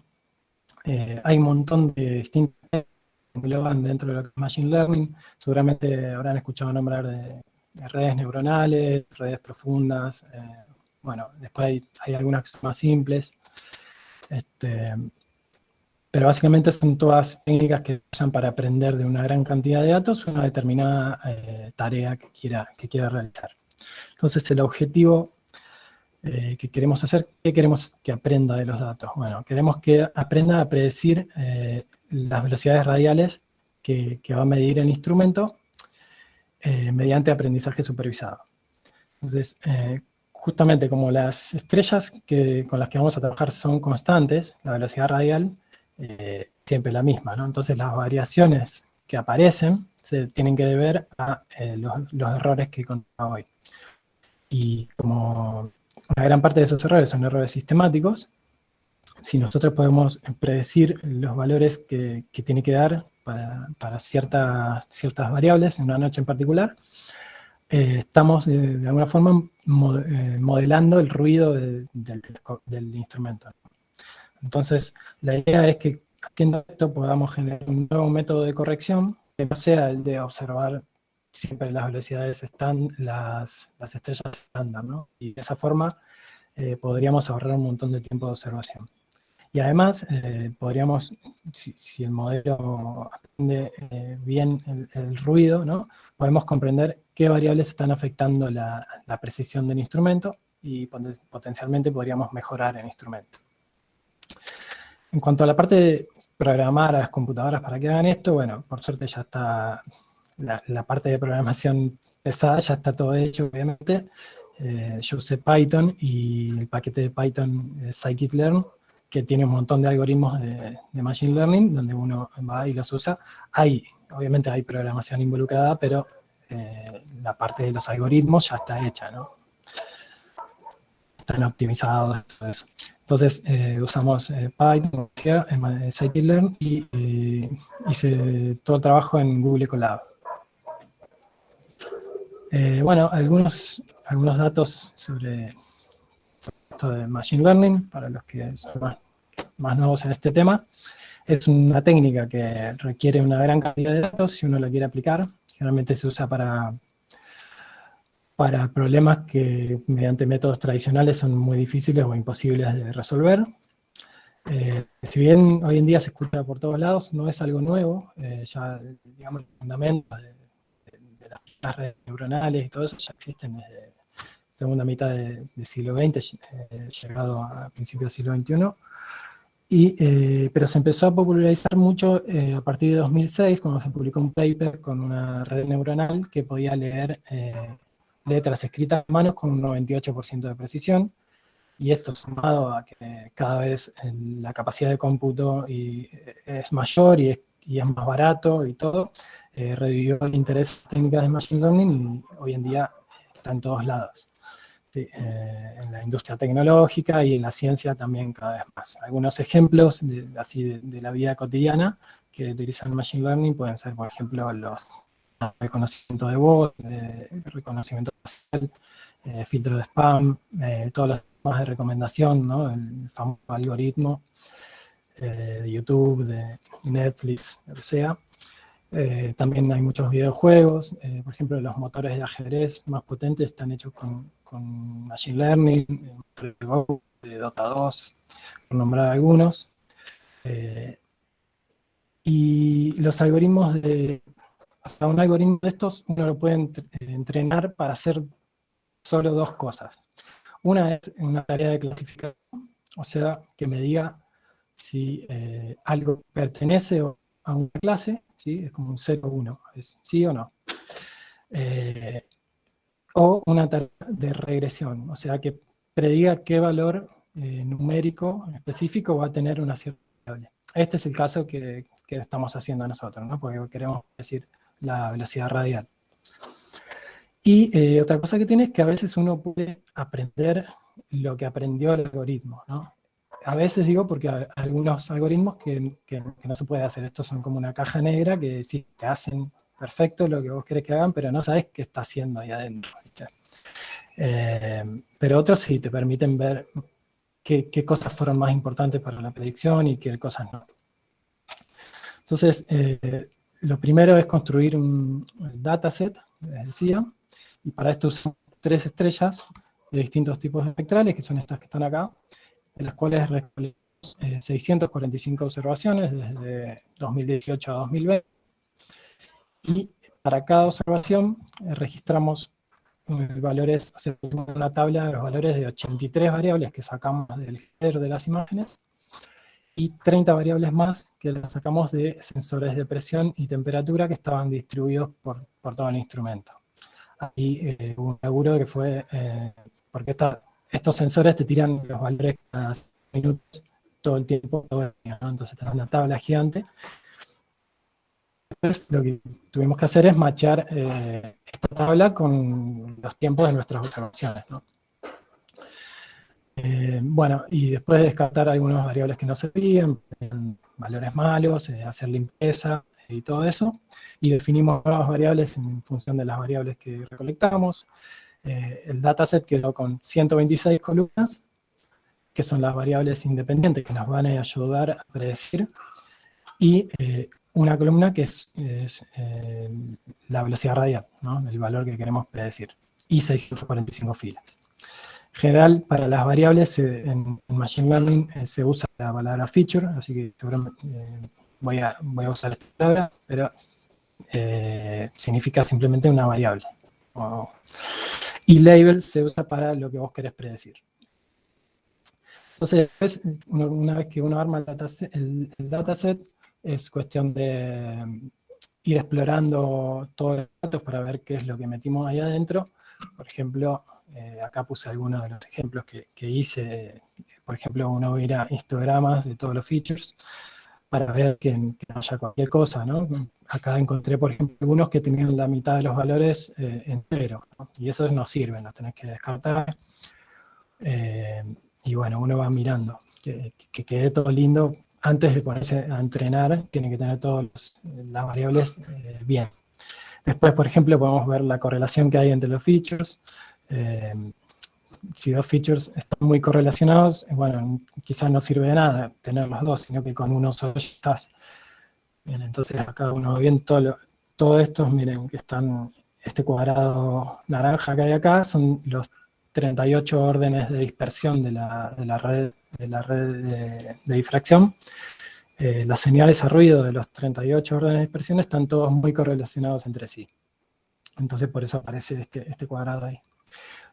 Hay un montón de distintas que engloban dentro de lo que es Machine Learning. Seguramente habrán escuchado nombrar de redes neuronales, redes profundas. Bueno, después hay algunas que son más simples. Pero básicamente son todas técnicas que usan para aprender de una gran cantidad de datos una determinada tarea que quiera realizar. Entonces, el objetivo que queremos hacer, ¿qué queremos que aprenda de los datos? Bueno, queremos que aprenda a predecir las velocidades radiales que va a medir el instrumento mediante aprendizaje supervisado. Entonces, justamente como las estrellas con las que vamos a trabajar son constantes, la velocidad radial siempre la misma, ¿no? Entonces las variaciones que aparecen se tienen que deber a los errores que contaba hoy. Y como una gran parte de esos errores son errores sistemáticos, si nosotros podemos predecir los valores que tiene que dar para ciertas variables en una noche en particular, estamos de alguna forma modelando el ruido del instrumento. Entonces, la idea es que haciendo esto podamos generar un nuevo método de corrección que no sea el de observar siempre las velocidades las estrellas estándar, ¿no? Y de esa forma podríamos ahorrar un montón de tiempo de observación. Y además, podríamos, si el modelo aprende bien el ruido, ¿no? Podemos comprender qué variables están afectando la precisión del instrumento y potencialmente podríamos mejorar el instrumento. En cuanto a la parte de programar a las computadoras para que hagan esto, bueno, por suerte ya está la parte de programación pesada, ya está todo hecho, obviamente. Yo usé Python y el paquete de Python scikit-learn, que tiene un montón de algoritmos de Machine Learning, donde uno va y los usa. Obviamente hay programación involucrada, pero la parte de los algoritmos ya está hecha, ¿no? Están optimizados, todo eso. Entonces, usamos Python, scikit-learn, y hice todo el trabajo en Google Colab. Bueno, algunos datos sobre esto de Machine Learning, para los que son más nuevos en este tema. Es una técnica que requiere una gran cantidad de datos si uno la quiere aplicar. Generalmente se usa para problemas que mediante métodos tradicionales son muy difíciles o imposibles de resolver. Si bien hoy en día se escucha por todos lados, no es algo nuevo. Ya, digamos, los fundamentos de las redes neuronales y todo eso ya existen desde la segunda mitad del siglo XX, llegado a principios del siglo XXI. Pero se empezó a popularizar mucho a partir de 2006, cuando se publicó un paper con una red neuronal que podía leer letras escritas a mano con un 98% de precisión. Y esto sumado a que cada vez la capacidad de cómputo es mayor y es más barato y todo, revivió el interés en técnicas de Machine Learning y hoy en día está en todos lados. Sí, en la industria tecnológica y en la ciencia también cada vez más. Algunos ejemplos de la vida cotidiana que utilizan Machine Learning pueden ser, por ejemplo, los reconocimiento de voz, reconocimiento facial, filtro de spam, todos los temas de recomendación, ¿no? El famoso algoritmo de YouTube, de Netflix, lo que sea. También hay muchos videojuegos, por ejemplo, los motores de ajedrez más potentes están hechos con Machine Learning, de Go, de Dota 2, por nombrar algunos. Y los algoritmos un algoritmo de estos uno lo puede entrenar para hacer solo dos cosas. Una es una tarea de clasificación, o sea, que me diga si algo pertenece a una clase, ¿sí? Es como un 0 o 1, es sí o no. O una tarea de regresión, o sea, que prediga qué valor numérico específico va a tener una cierta variable. Este es el caso que estamos haciendo nosotros, ¿no? Porque queremos decir la velocidad radial. Y otra cosa que tiene es que a veces uno puede aprender lo que aprendió el algoritmo, ¿no? A veces digo porque hay algunos algoritmos que no se puede hacer. Estos son como una caja negra que sí te hacen perfecto lo que vos querés que hagan, pero no sabes qué está haciendo ahí adentro. Pero otros sí te permiten ver qué cosas fueron más importantes para la predicción y qué cosas no. Entonces, lo primero es construir un dataset, les decía, y para esto usamos 3 estrellas de distintos tipos espectrales, que son estas que están acá, de las cuales recogemos 645 observaciones desde 2018 a 2020. Y para cada observación registramos valores, o sea, una tabla de los valores de 83 variables que sacamos del header de las imágenes y 30 variables más que las sacamos de sensores de presión y temperatura que estaban distribuidos por todo el instrumento. Ahí hubo un laburo que fue, porque estos sensores te tiran los valores cada 5 minutos todo el tiempo, todo el día, ¿no? Entonces tenés una tabla gigante. Entonces lo que tuvimos que hacer es matchar esta tabla con los tiempos de nuestras observaciones, ¿no? Bueno, y después de descartar algunas variables que no servían, valores malos, hacer limpieza y todo eso, y definimos nuevas variables en función de las variables que recolectamos. El dataset quedó con 126 columnas, que son las variables independientes que nos van a ayudar a predecir, y una columna que es la velocidad radial, ¿no? El valor que queremos predecir, y 645 filas. En general, para las variables en Machine Learning se usa la palabra feature, así que seguramente voy a usar esta palabra, pero significa simplemente una variable. Y label se usa para lo que vos querés predecir. Entonces, una vez que uno arma el dataset, es cuestión de ir explorando todos los datos para ver qué es lo que metimos ahí adentro. Por ejemplo, acá puse algunos de los ejemplos que hice por ejemplo, uno va a ir a histogramas de todos los features para ver que no haya cualquier cosa, ¿no? Acá encontré, por ejemplo, algunos que tenían la mitad de los valores en cero, ¿no? Y esos no sirven, los tenés que descartar. Y bueno, uno va mirando que quede todo lindo. Antes de ponerse a entrenar, tiene que tener todas las variables bien. Después, por ejemplo, podemos ver la correlación que hay entre los features. Si dos features están muy correlacionados, bueno, quizás no sirve de nada tener los dos, sino que con uno solo ya estás. Bien, entonces acá uno ve bien todo esto, miren que están, este cuadrado naranja que hay acá son los 38 órdenes de dispersión de la red de difracción. Las señales a ruido de los 38 órdenes de dispersión están todos muy correlacionados entre sí. Entonces por eso aparece este cuadrado ahí.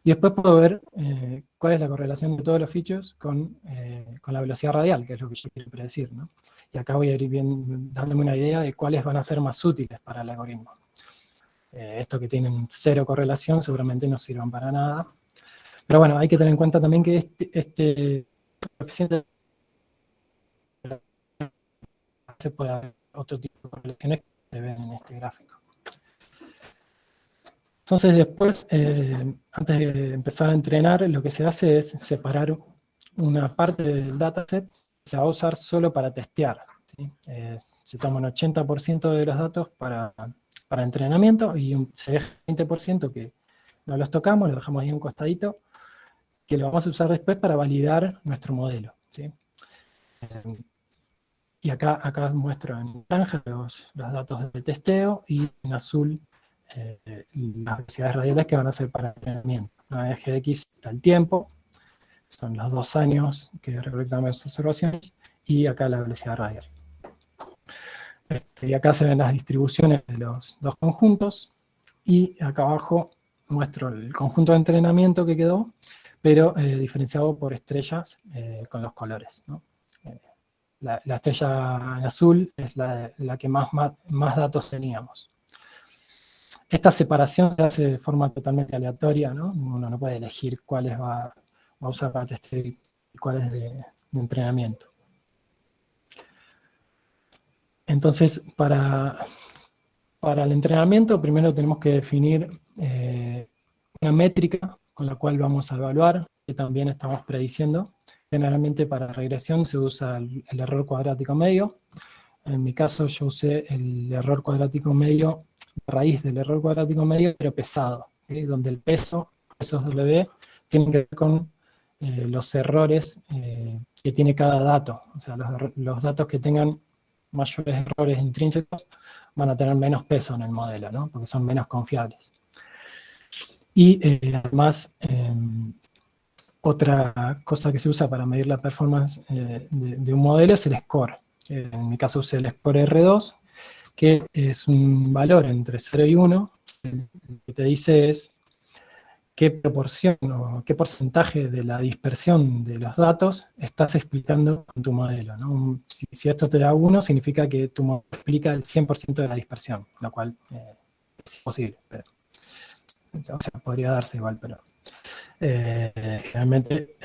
Y después puedo ver cuál es la correlación de todos los features con la velocidad radial, que es lo que yo quiero predecir, ¿no? Y acá voy a ir dándome una idea de cuáles van a ser más útiles para el algoritmo. Estos que tienen cero correlación seguramente no sirvan para nada. Pero bueno, hay que tener en cuenta también que este coeficiente se puede haber otro tipo de correlaciones que se ven en este gráfico. Entonces después, antes de empezar a entrenar, lo que se hace es separar una parte del dataset que se va a usar solo para testear, ¿sí? Se toma un 80% de los datos para entrenamiento y se deja 20% que no los tocamos, lo dejamos ahí en un costadito, que lo vamos a usar después para validar nuestro modelo, ¿sí? Y acá muestro en naranja los datos de testeo y en azul las velocidades radiales que van a ser para entrenamiento. Una eje de X está el tiempo, son los 2 años que recolectamos las observaciones, y acá la velocidad radial. Y acá se ven las distribuciones de los dos conjuntos, y acá abajo muestro el conjunto de entrenamiento que quedó, pero diferenciado por estrellas con los colores, ¿no? La estrella en azul es la que más datos teníamos. Esta separación se hace de forma totalmente aleatoria, ¿no? Uno no puede elegir cuáles va a usar para testear y cuáles de entrenamiento. Entonces, para el entrenamiento, primero tenemos que definir una métrica con la cual vamos a evaluar, que también estamos prediciendo. Generalmente para regresión se usa el error cuadrático medio. En mi caso yo usé el error cuadrático medio, raíz del error cuadrático medio, pero pesado, ¿sí? Donde el pesos W tienen que ver con los errores que tiene cada dato. O sea, los datos que tengan mayores errores intrínsecos van a tener menos peso en el modelo, ¿no? Porque son menos confiables. Y además, otra cosa que se usa para medir la performance de un modelo es el score. En mi caso usé el score R2, que es un valor entre 0 y 1, que te dice es qué proporción o qué porcentaje de la dispersión de los datos estás explicando con tu modelo, ¿no? Si esto te da 1, significa que tu modelo explica el 100% de la dispersión, lo cual es imposible. Pero, o sea, podría darse igual, pero generalmente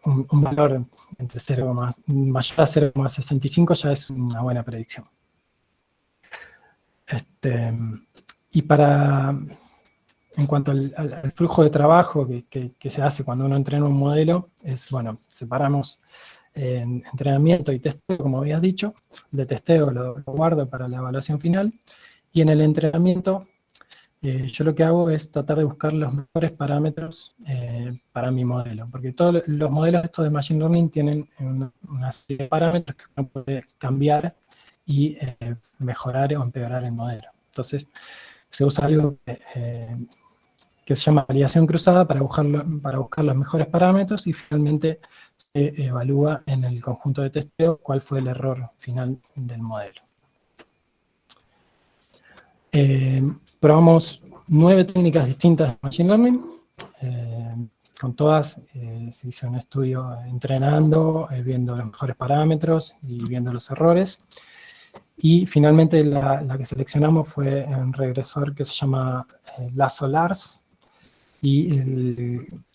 un valor entre 0, mayor a 0,65 ya es una buena predicción. Y en cuanto al flujo de trabajo que se hace cuando uno entrena un modelo, es, bueno, separamos entrenamiento y testeo, como habías dicho. De testeo lo guardo para la evaluación final, y en el entrenamiento yo lo que hago es tratar de buscar los mejores parámetros para mi modelo, porque todos los modelos estos de Machine Learning tienen una serie de parámetros que uno puede cambiar y mejorar o empeorar el modelo. Entonces, se usa algo que se llama validación cruzada para buscar los mejores parámetros, y finalmente se evalúa en el conjunto de testeo cuál fue el error final del modelo. Probamos 9 técnicas distintas de Machine Learning. Con todas se hizo un estudio entrenando, viendo los mejores parámetros y viendo los errores. Y finalmente la que seleccionamos fue un regresor que se llama Lasso-Lars. Y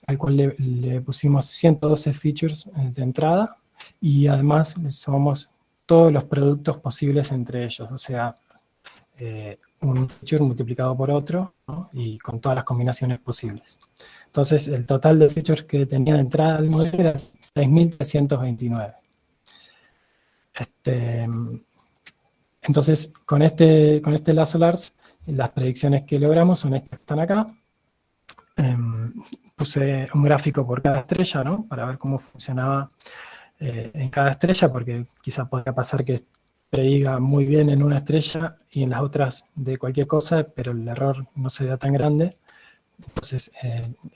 al cual le pusimos 112 features de entrada, y además le sumamos todos los productos posibles entre ellos, o sea, un feature multiplicado por otro, ¿no? Y con todas las combinaciones posibles. Entonces, el total de features que tenía de entrada del modelo era 6.329. Entonces, con este LaSoLARS, las predicciones que logramos son estas que están acá. Puse un gráfico por cada estrella, ¿no? Para ver cómo funcionaba en cada estrella, porque quizá podría pasar que prediga muy bien en una estrella y en las otras de cualquier cosa, pero el error no se da tan grande. Entonces,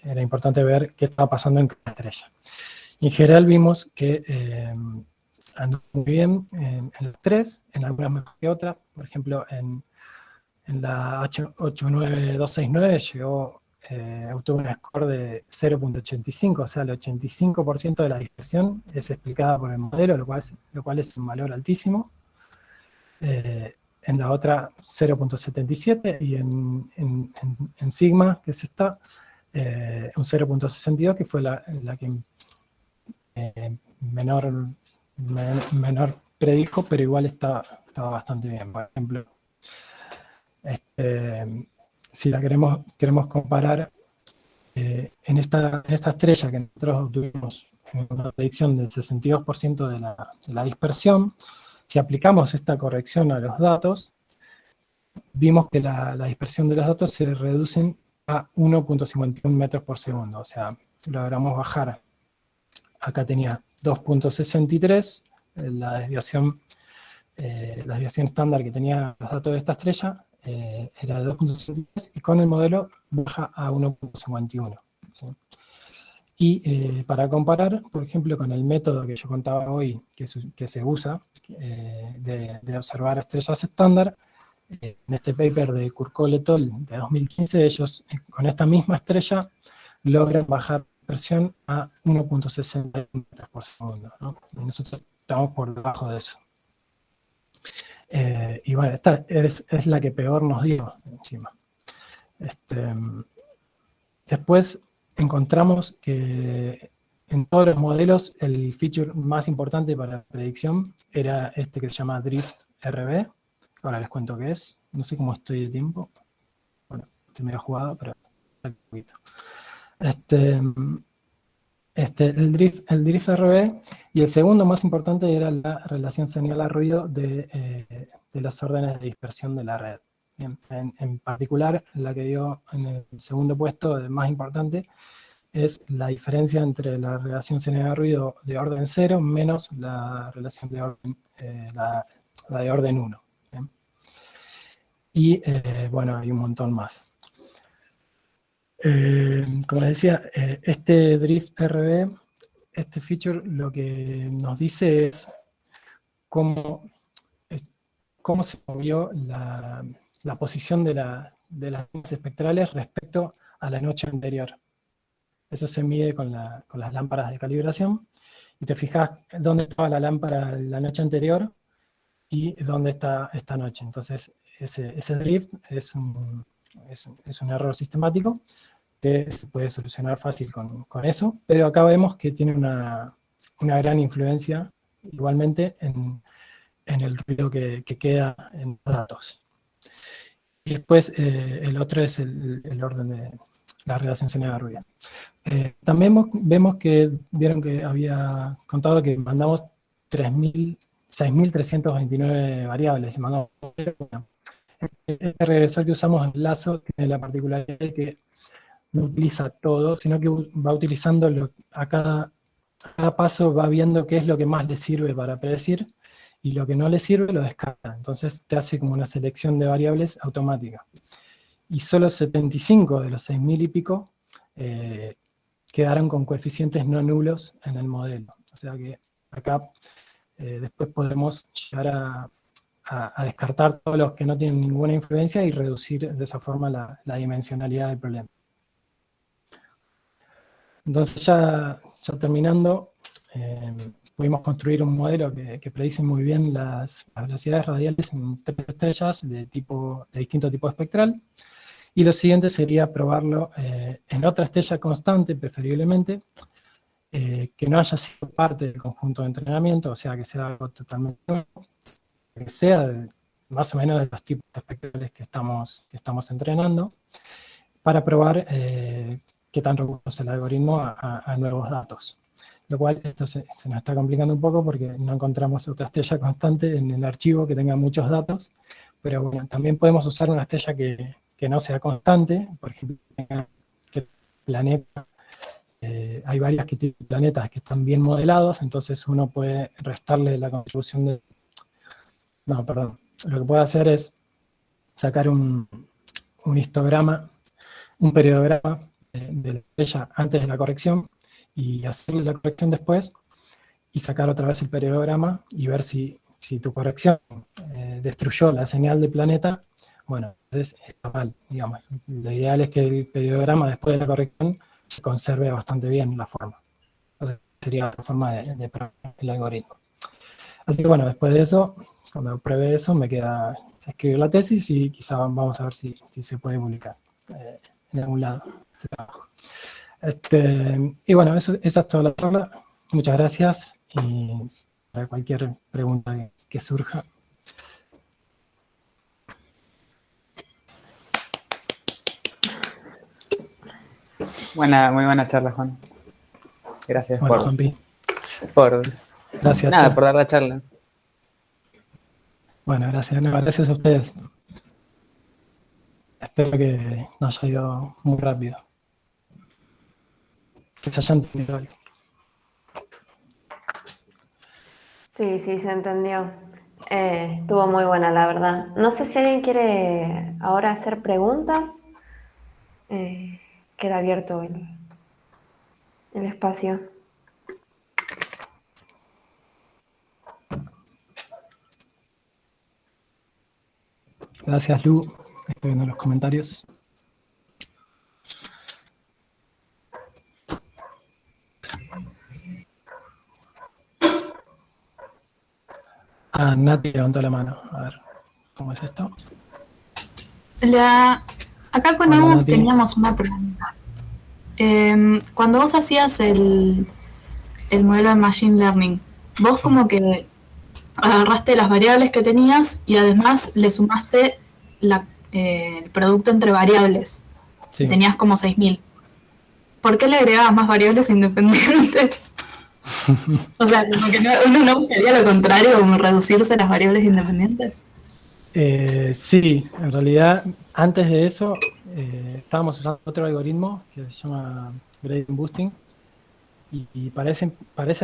era importante ver qué estaba pasando en cada estrella. Y en general vimos que andó muy bien en las tres, en algunas mejor que otras. Por ejemplo, en la H89269 llegó, obtuvo un score de 0.85, o sea, el 85% de la dispersión es explicada por el modelo, lo cual es un valor altísimo. En la otra 0.77 y en Sigma, que es esta, un 0.62, que fue la que menor predijo, pero igual estaba bastante bien. Por ejemplo, si la queremos comparar, en esta estrella que nosotros obtuvimos una predicción del 62% de la dispersión, si aplicamos esta corrección a los datos, vimos que la dispersión de los datos se reducen a 1.51 metros por segundo. O sea, logramos bajar. Acá tenía 2.63, la desviación estándar que tenía los datos de esta estrella era de 2.63, y con el modelo baja a 1.51. ¿Sí? Y para comparar, por ejemplo, con el método que yo contaba hoy, que se usa de observar estrellas estándar, en este paper de Kurkol et al. De 2015, ellos con esta misma estrella logran bajar la presión a 1.60 metros por segundo, ¿no? Y nosotros estamos por debajo de eso. Y bueno, esta es la que peor nos dio encima. Después encontramos que en todos los modelos el feature más importante para la predicción era este que se llama Drift RB. Ahora les cuento qué es. No sé cómo estoy de tiempo. Bueno, estoy medio jugado, pero un poquito. El Drift RB, y el segundo más importante era la relación señal a ruido de los órdenes de dispersión de la red. Bien, en particular, la que dio en el segundo puesto, de más importante, es la diferencia entre la relación señal a ruido de orden 0 menos la relación de orden, la de orden 1. ¿Bien? Y bueno, hay un montón más. Como les decía, este Drift RB, este feature lo que nos dice es cómo se movió la posición de las líneas espectrales respecto a la noche anterior. Eso se mide con las lámparas de calibración, y te fijas dónde estaba la lámpara la noche anterior y dónde está esta noche. Entonces, ese drift es un error sistemático que se puede solucionar fácil con eso, pero acá vemos que tiene una gran influencia igualmente en el ruido que queda en los datos. Y después el otro es el orden de la relación señal a ruido. También vemos que vieron que había contado que mandamos 6.329 variables. Este regresor que usamos en Lasso tiene la particularidad de que no utiliza todo, sino que va utilizando a cada paso, va viendo qué es lo que más le sirve para predecir, y lo que no le sirve lo descarta. Entonces te hace como una selección de variables automática. Y solo 75 de los 6.000 y pico quedaron con coeficientes no nulos en el modelo. O sea que acá después podemos llegar a descartar todos los que no tienen ninguna influencia y reducir de esa forma la dimensionalidad del problema. Entonces ya terminando, pudimos construir un modelo que predice muy bien las velocidades radiales en 3 estrellas de distinto tipo espectral. Y lo siguiente sería probarlo en otra estrella constante, preferiblemente, que no haya sido parte del conjunto de entrenamiento, o sea, que sea algo totalmente nuevo, que sea más o menos de los tipos espectrales que estamos entrenando, para probar qué tan robusto es el algoritmo a nuevos datos. Lo cual esto se nos está complicando un poco porque no encontramos otra estrella constante en el archivo que tenga muchos datos, pero bueno, también podemos usar una estrella que no sea constante, por ejemplo, que el planeta, hay varios que tienen planetas que están bien modelados, entonces uno puede restarle la contribución de... No, perdón. Lo que puede hacer es sacar un histograma, un periodograma de la estrella antes de la corrección y hacerle la corrección después y sacar otra vez el periodograma y ver si tu corrección destruyó la señal de planeta. Bueno, entonces está mal, digamos. Lo ideal es que el periodograma después de la corrección se conserve bastante bien la forma. Entonces sería otra forma de probar el algoritmo. Así que bueno, después de eso, cuando pruebe eso, me queda escribir la tesis y quizá vamos a ver si se puede publicar en algún lado este trabajo. Y bueno, esa es toda la charla. Muchas gracias y para cualquier pregunta que surja. Muy buena charla, Juan. Gracias bueno, Juanpi. Gracias, nada, por dar la charla. Bueno, gracias. No, gracias a ustedes. Espero que nos haya ido muy rápido. Que se haya entendido algo. Sí, se entendió. Estuvo muy buena, la verdad. No sé si alguien quiere ahora hacer preguntas. Queda abierto el espacio. Gracias, Lu. Estoy viendo los comentarios. Nati levantó la mano. A ver, ¿cómo es esto? Acá con Agus teníamos una pregunta. Cuando vos hacías el modelo de Machine Learning, vos como que agarraste las variables que tenías y además le sumaste el producto entre variables. Sí. Tenías como 6.000. ¿Por qué le agregabas más variables independientes? O sea, como que uno no buscaría lo contrario, como reducirse las variables independientes. Sí, en realidad antes de eso estábamos usando otro algoritmo que se llama Gradient Boosting y para ese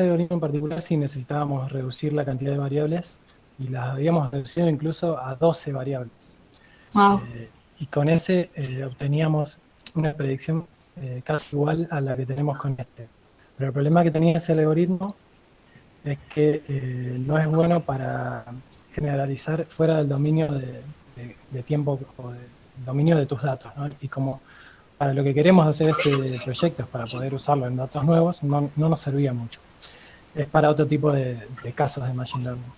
algoritmo en particular sí necesitábamos reducir la cantidad de variables y las habíamos reducido incluso a 12 variables. Wow. Y con ese obteníamos una predicción casi igual a la que tenemos con este. Pero el problema que tenía ese algoritmo es que no es bueno para generalizar fuera del dominio de tiempo o del dominio de tus datos, ¿no? Y como para lo que queremos hacer este proyecto es para poder usarlo en datos nuevos, no nos servía mucho. Es para otro tipo de casos de Machine Learning.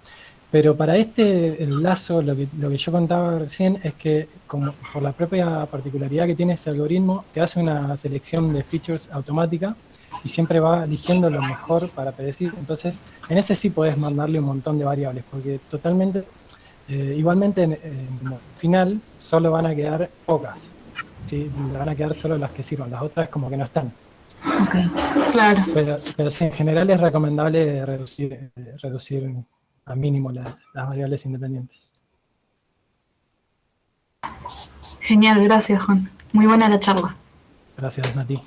Pero para el lazo, lo que yo contaba recién es que como por la propia particularidad que tiene ese algoritmo, te hace una selección de features automática y siempre va eligiendo lo mejor para predecir. Entonces, en ese sí podés mandarle un montón de variables, porque totalmente, igualmente en el final solo van a quedar pocas, ¿sí? Van a quedar solo las que sirvan, las otras como que no están. Okay, claro. Pero sí, en general es recomendable reducir a mínimo las variables independientes. Genial, gracias, Juan. Muy buena la charla. Gracias, Nati.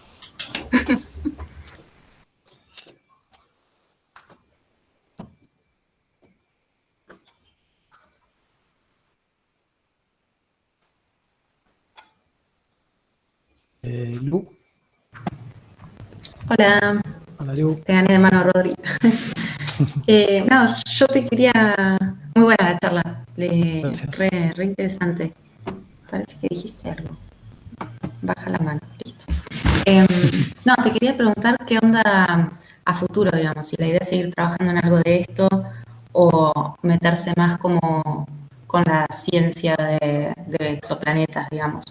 Lu. Hola. Hola, Lu. Te gané de mano, Rodri. No, yo te quería... Muy buena la charla. Re interesante. Parece que dijiste algo. Baja la mano, listo. No, te quería preguntar qué onda a futuro, digamos, si la idea es seguir trabajando en algo de esto o meterse más como con la ciencia de exoplanetas, digamos.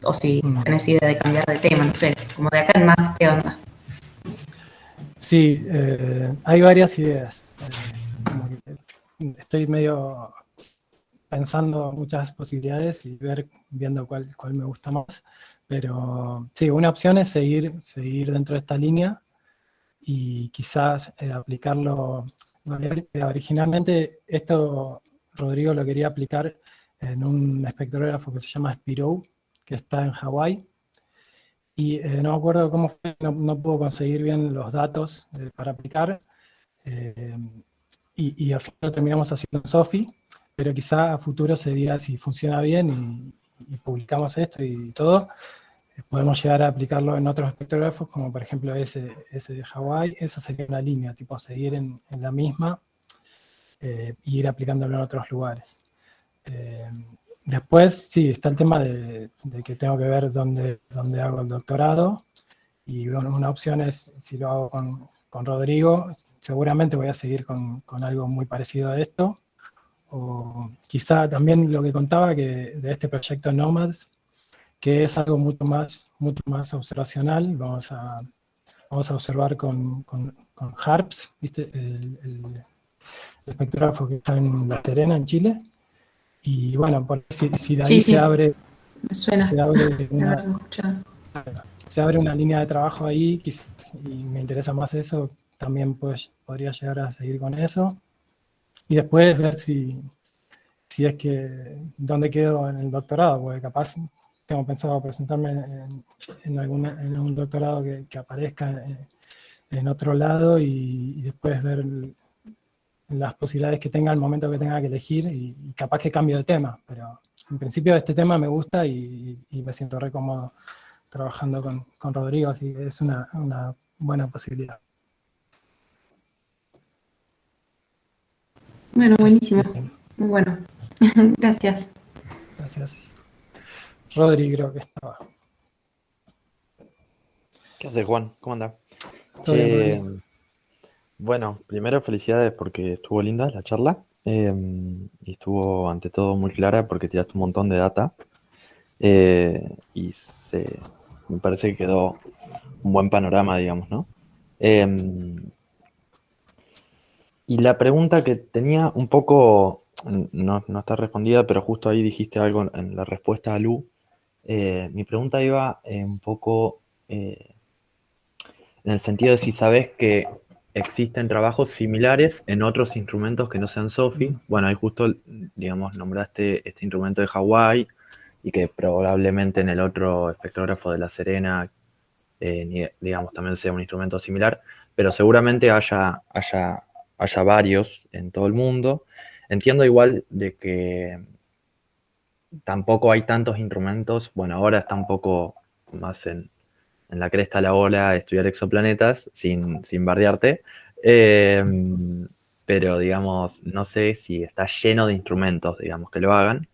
o si tenés idea de cambiar de tema, no sé, como de acá en más, ¿qué onda? Sí, hay varias ideas. Como que estoy medio pensando muchas posibilidades y viendo cuál me gusta más. Pero sí, una opción es seguir dentro de esta línea y quizás aplicarlo. Originalmente esto Rodrigo lo quería aplicar en un espectrógrafo que se llama Spiro, que está en Hawái. Y no me acuerdo cómo fue, no puedo conseguir bien los datos para aplicar. Y al final lo terminamos haciendo en SOFI, pero quizá a futuro se diga si funciona bien y publicamos esto y todo, podemos llegar a aplicarlo en otros espectrógrafos, como por ejemplo ese de Hawái. Esa sería una línea, tipo seguir en la misma e ir aplicándolo en otros lugares. Después, sí, está el tema de que tengo que ver dónde hago el doctorado, y bueno, una opción es, si lo hago con Rodrigo, seguramente voy a seguir con algo muy parecido a esto, o quizá también lo que contaba que de este proyecto Nomads, que es algo mucho más observacional. Vamos a observar con HARPS, ¿viste? El espectrógrafo que está en La Serena, en Chile. Y bueno, si de ahí Sí, se abre, me suena. se abre una línea de trabajo ahí, y me interesa más eso, también podría llegar a seguir con eso. Y después ver si es que dónde quedo en el doctorado, porque capaz tengo pensado presentarme en un doctorado que aparezca en otro lado, y después ver las posibilidades que tenga al momento que tenga que elegir, y capaz que cambio de tema, pero en principio este tema me gusta y me siento re cómodo trabajando con Rodrigo, así que es una buena posibilidad. Bueno, buenísimo. Muy bueno. Gracias. Gracias. Rodri creo que estaba. ¿Qué haces, Juan? ¿Cómo andás? Todo bien, bueno, primero felicidades porque estuvo linda la charla, y estuvo ante todo muy clara porque tiraste un montón de data, y me parece que quedó un buen panorama, digamos, ¿no? Y la pregunta que tenía un poco, no está respondida, pero justo ahí dijiste algo en la respuesta a Lu. Mi pregunta iba un poco en el sentido de si sabes que existen trabajos similares en otros instrumentos que no sean SOFI. Bueno, ahí justo, digamos, nombraste este instrumento de Hawái, y que probablemente en el otro espectrógrafo de La Serena, digamos, también sea un instrumento similar, pero seguramente haya varios en todo el mundo. Entiendo igual de que tampoco hay tantos instrumentos. Bueno, ahora está un poco más en la cresta de la ola estudiar exoplanetas, sin bardearte. Pero, digamos, no sé si está lleno de instrumentos, digamos, que lo hagan.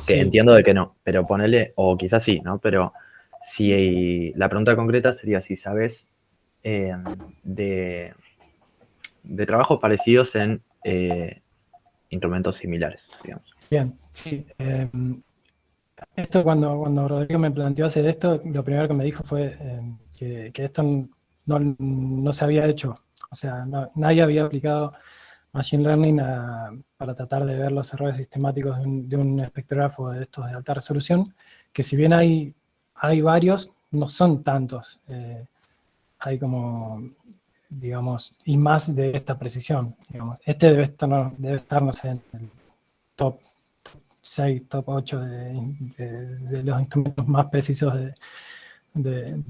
Que sí. Entiendo de que no, pero ponele, o quizás sí, ¿no? Pero si la pregunta concreta sería si sabes de trabajos parecidos en instrumentos similares, digamos. Bien, sí. Esto cuando Rodrigo me planteó hacer esto, lo primero que me dijo fue que esto no se había hecho. O sea, nadie había aplicado Machine Learning para tratar de ver los errores sistemáticos de un espectrógrafo de estos de alta resolución, que si bien hay varios, no son tantos. Hay como, digamos, y más de esta precisión. Digamos. Este debe estar, no sé, en el top 6, top 8 de los instrumentos más precisos de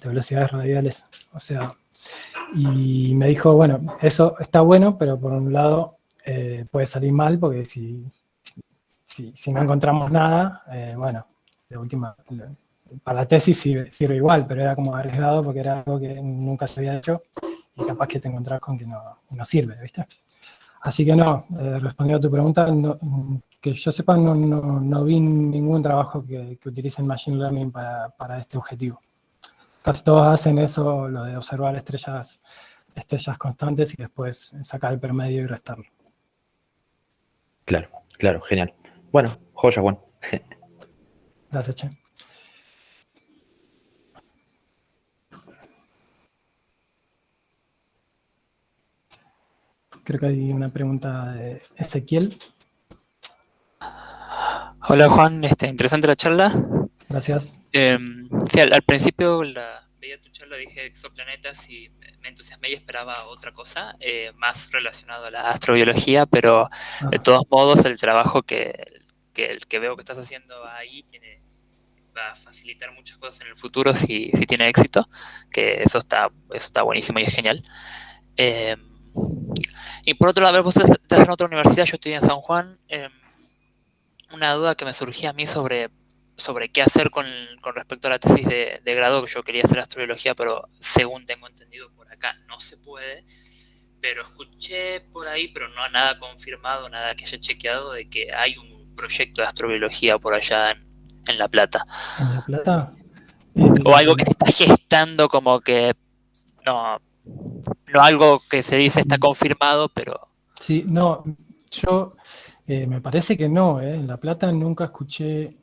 velocidades radiales. O sea, y me dijo, bueno, eso está bueno, pero por un lado puede salir mal, porque si no encontramos nada, bueno, de última, para la tesis sirve igual, pero era como arriesgado porque era algo que nunca se había hecho y capaz que te encontrás con que no sirve, ¿viste? Así que no, respondiendo a tu pregunta, que yo sepa, no vi ningún trabajo que utilice Machine Learning para este objetivo. Casi todos hacen eso, lo de observar estrellas constantes y después sacar el promedio y restarlo. Claro, genial. Bueno, joya, Juan. Gracias, Che. Creo que hay una pregunta de Ezequiel. Hola Juan, interesante la charla. Gracias. Sí, al principio veía tu charla, dije exoplanetas y me entusiasmé y esperaba otra cosa, más relacionado a la astrobiología, pero de todos modos el trabajo que veo que estás haciendo ahí va a facilitar muchas cosas en el futuro si tiene éxito, que eso está buenísimo y es genial. Y por otro lado, vos estás en otra universidad, yo estoy en San Juan. Una duda que me surgía a mí sobre qué hacer con respecto a la tesis de grado, que yo quería hacer astrobiología, pero según tengo entendido por acá no se puede. Pero escuché por ahí, pero no nada confirmado, nada que haya chequeado, de que hay un proyecto de astrobiología por allá en La Plata. ¿En La Plata? O algo que se está gestando, como que no algo que se dice está confirmado, pero... Sí, no, yo me parece que no, en La Plata nunca escuché,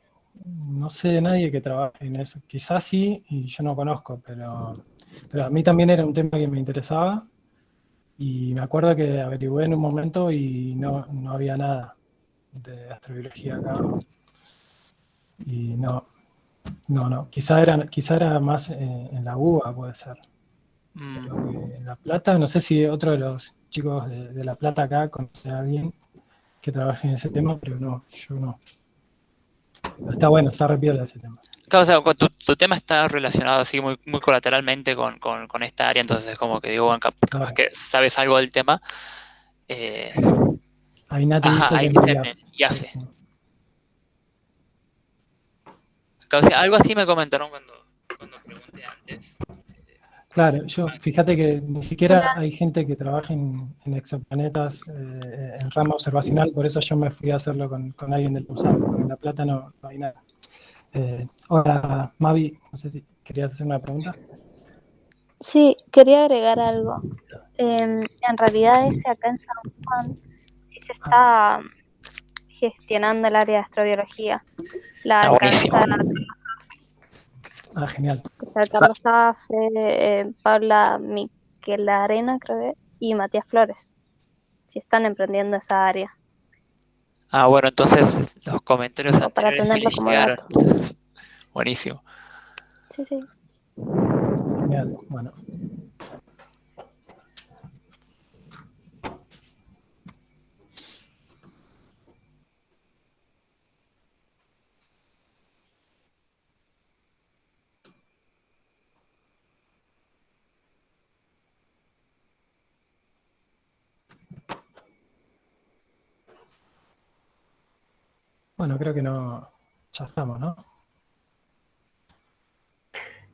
no sé de nadie que trabaje en eso. Quizás sí, y yo no conozco, pero a mí también era un tema que me interesaba, y me acuerdo que averigüé en un momento y no había nada de astrobiología acá. Y no, quizá era más en la UBA, puede ser. Pero que en La Plata, no sé si otro de los chicos de La Plata acá conoce a alguien que trabaje en ese tema, pero no, yo no. Pero está bueno, está re piola ese tema. Claro, o sea, tu tema está relacionado así muy, muy colateralmente con esta área, entonces es como que digo, bueno, capaz que sabes algo del tema. Ahí Nati Ajá, dice que ahí en dice el en IAFE. sí. O sea, algo así me comentaron cuando pregunté antes. Claro, fíjate que ni siquiera hay gente que trabaje en exoplanetas en rama observacional, por eso yo me fui a hacerlo con alguien del PUSAP, porque en La Plata no hay nada. Hola, Mavi, no sé si querías hacer una pregunta. Sí, quería agregar algo. En realidad ese acá en San Juan sí se está gestionando el área de astrobiología. La buenísimo. Genial. está Carlos Zafre, Paula Miquelarena, creo que, y Matías Flores. Sí están emprendiendo esa área. Bueno, entonces los comentarios O para anteriores sí tenerlo les como llegaron. dato. Buenísimo. Sí, sí. Genial, bueno. Bueno, creo que no, ya estamos, ¿no?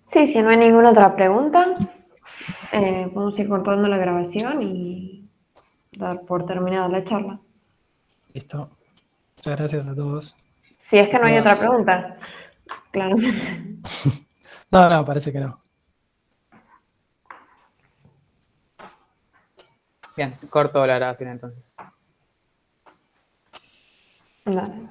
Sí, si no hay ninguna otra pregunta, podemos ir cortando la grabación y dar por terminada la charla. Listo. Muchas gracias a todos. Si es que no hay otra pregunta, claro. No, parece que no. Bien, corto la grabación entonces. Vale.